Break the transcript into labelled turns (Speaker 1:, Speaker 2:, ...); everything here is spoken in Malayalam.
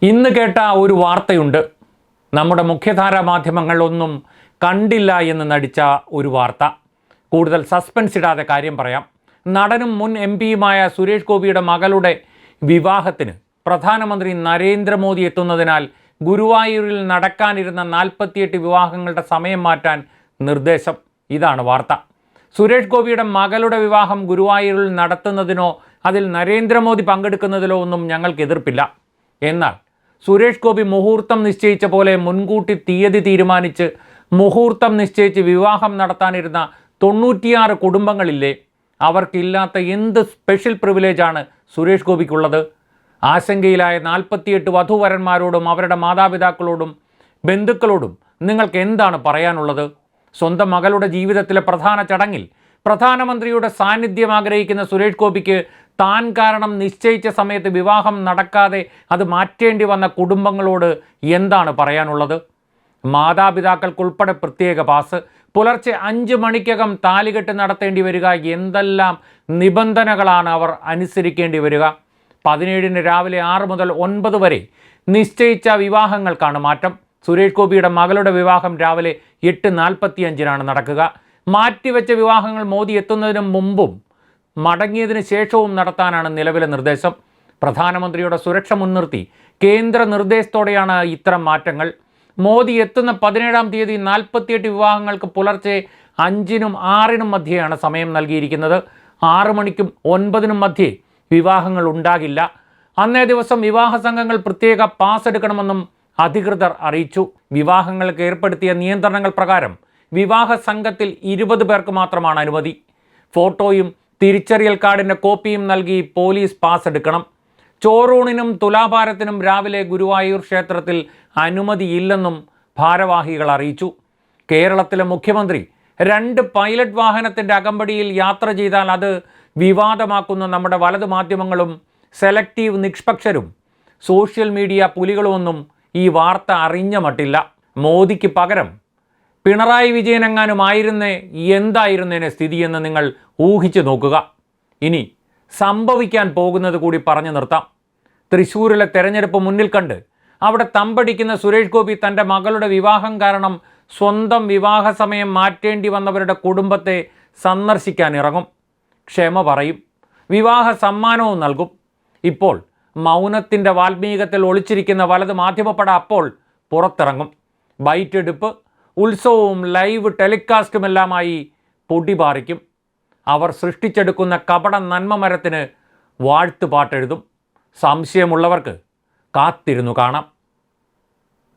Speaker 1: ഇന്ന് കേട്ട ഒരു വാർത്തയുണ്ട്. നമ്മുടെ മുഖ്യധാരാ മാധ്യമങ്ങളൊന്നും കണ്ടില്ല എന്ന് നടിച്ച ഒരു വാർത്ത. കൂടുതൽ സസ്പെൻസ് ഇടാതെ കാര്യം പറയാം. നടനും മുൻ MP-യുമായ സുരേഷ് ഗോപിയുടെ മകളുടെ വിവാഹത്തിന് പ്രധാനമന്ത്രി നരേന്ദ്രമോദി എത്തുന്നതിനാൽ ഗുരുവായൂരിൽ നടക്കാനിരുന്ന 48 വിവാഹങ്ങളുടെ സമയം മാറ്റാൻ നിർദ്ദേശം. ഇതാണ് വാർത്ത. സുരേഷ് ഗോപിയുടെ മകളുടെ വിവാഹം ഗുരുവായൂരിൽ നടത്തുന്നതിനോ അതിൽ നരേന്ദ്രമോദി പങ്കെടുക്കുന്നതിലോ ഒന്നും ഞങ്ങൾക്ക് എതിർപ്പില്ല. എന്നാൽ സുരേഷ് ഗോപി മുഹൂർത്തം നിശ്ചയിച്ച പോലെ മുൻകൂട്ടി തീയതി തീരുമാനിച്ച് മുഹൂർത്തം നിശ്ചയിച്ച് വിവാഹം നടത്താനിരുന്ന 96 കുടുംബങ്ങളില്ലേ? അവർക്കില്ലാത്ത എന്ത് സ്പെഷ്യൽ പ്രിവിലേജാണ് സുരേഷ് ഗോപിക്കുള്ളത്? ആശങ്കയിലായ 48 വധൂവരന്മാരോടും അവരുടെ മാതാപിതാക്കളോടും ബന്ധുക്കളോടും നിങ്ങൾക്ക് എന്താണ് പറയാനുള്ളത്? സ്വന്തം മകളുടെ ജീവിതത്തിലെ പ്രധാന ചടങ്ങിൽ പ്രധാനമന്ത്രിയുടെ സാന്നിധ്യം ആഗ്രഹിക്കുന്ന സുരേഷ് ഗോപിക്ക് താൻ കാരണം നിശ്ചയിച്ച സമയത്ത് വിവാഹം നടക്കാതെ അത് മാറ്റേണ്ടി വന്ന കുടുംബങ്ങളോട് എന്താണ് പറയാനുള്ളത്? മാതാപിതാക്കൾക്കുൾപ്പെടെ പ്രത്യേക പാസ്, പുലർച്ചെ 5 മണിക്കകം താലികെട്ട് നടത്തേണ്ടി വരിക, എന്തെല്ലാം നിബന്ധനകളാണ് അവർ അനുസരിക്കേണ്ടി വരിക? 17 രാവിലെ 6 മുതൽ 9 വരെ നിശ്ചയിച്ച വിവാഹങ്ങൾക്കാണ് മാറ്റം. സുരേഷ് ഗോപിയുടെ മകളുടെ വിവാഹം രാവിലെ 8:45 നടക്കുക. മാറ്റിവെച്ച വിവാഹങ്ങൾ മോദി എത്തുന്നതിന് മുമ്പും മടങ്ങിയതിന് ശേഷവും നടത്താനാണ് നിലവിലെ നിർദ്ദേശം. പ്രധാനമന്ത്രിയുടെ സുരക്ഷ മുൻനിർത്തി കേന്ദ്ര നിർദ്ദേശത്തോടെയാണ് ഇത്തരം മാറ്റങ്ങൾ. മോദി എത്തുന്ന 17-ാം തീയതി 48 വിവാഹങ്ങൾക്ക് പുലർച്ചെ 5-നും 6-നും മധ്യയാണ് സമയം നൽകിയിരിക്കുന്നത്. 6 മണിക്കും 9-നും മധ്യേ വിവാഹങ്ങൾ ഉണ്ടാകില്ല. അന്നേ ദിവസം വിവാഹ സംഘങ്ങൾ പ്രത്യേക പാസ് എടുക്കണമെന്നും അധികൃതർ അറിയിച്ചു. വിവാഹങ്ങൾക്ക് ഏർപ്പെടുത്തിയ നിയന്ത്രണങ്ങൾ പ്രകാരം വിവാഹ സംഘത്തിൽ 20 പേർക്ക് മാത്രമാണ് അനുമതി. ഫോട്ടോയും തിരിച്ചറിയൽ കാർഡിൻ്റെ കോപ്പിയും നൽകി പോലീസ് പാസ് എടുക്കണം. ചോറൂണിനും തുലാഭാരത്തിനും രാവിലെ ഗുരുവായൂർ ക്ഷേത്രത്തിൽ അനുമതിയില്ലെന്നും ഭാരവാഹികൾ അറിയിച്ചു. കേരളത്തിലെ മുഖ്യമന്ത്രി 2 പൈലറ്റ് വാഹനത്തിൻ്റെ അകമ്പടിയിൽ യാത്ര ചെയ്താൽ അത് വിവാദമാക്കുന്ന നമ്മുടെ വലതു മാധ്യമങ്ങളും സെലക്റ്റീവ് നിഷ്പക്ഷരും സോഷ്യൽ മീഡിയ പുലികളുമൊന്നും ഈ വാർത്ത അറിഞ്ഞ മട്ടില്ല. മോദിക്ക് പകരം പിണറായി വിജയനെങ്ങാനും ആയിരുന്നേ എന്തായിരുന്നേനെ സ്ഥിതിയെന്ന് നിങ്ങൾ ഊഹിച്ചു നോക്കുക. ഇനി സംഭവിക്കാൻ പോകുന്നത് കൂടി പറഞ്ഞു നിർത്താം. തൃശ്ശൂരിലെ തെരഞ്ഞെടുപ്പ് മുന്നിൽ കണ്ട് അവിടെ തമ്പടിക്കുന്ന സുരേഷ് ഗോപി തൻ്റെ മകളുടെ വിവാഹം കാരണം സ്വന്തം വിവാഹ സമയം മാറ്റേണ്ടി വന്നവരുടെ കുടുംബത്തെ സന്ദർശിക്കാൻ ഇറങ്ങും. ക്ഷമ പറയും, വിവാഹ സമ്മാനവും നൽകും. ഇപ്പോൾ മൗനത്തിൻ്റെ വാൽമീകത്തിൽ ഒളിച്ചിരിക്കുന്ന വലത് മാധ്യമപ്പട അപ്പോൾ പുറത്തിറങ്ങും. ബൈറ്റെടുപ്പ്, ഉത്സവവും ലൈവ് ടെലികാസ്റ്റുമെല്ലാമായി പൊടിപാറിക്കും. അവർ സൃഷ്ടിച്ചെടുക്കുന്ന കപട നന്മ മരത്തിന് വാഴ്ത്തുപാട്ടെഴുതും. സംശയമുള്ളവർക്ക് കാത്തിരുന്നു കാണാം.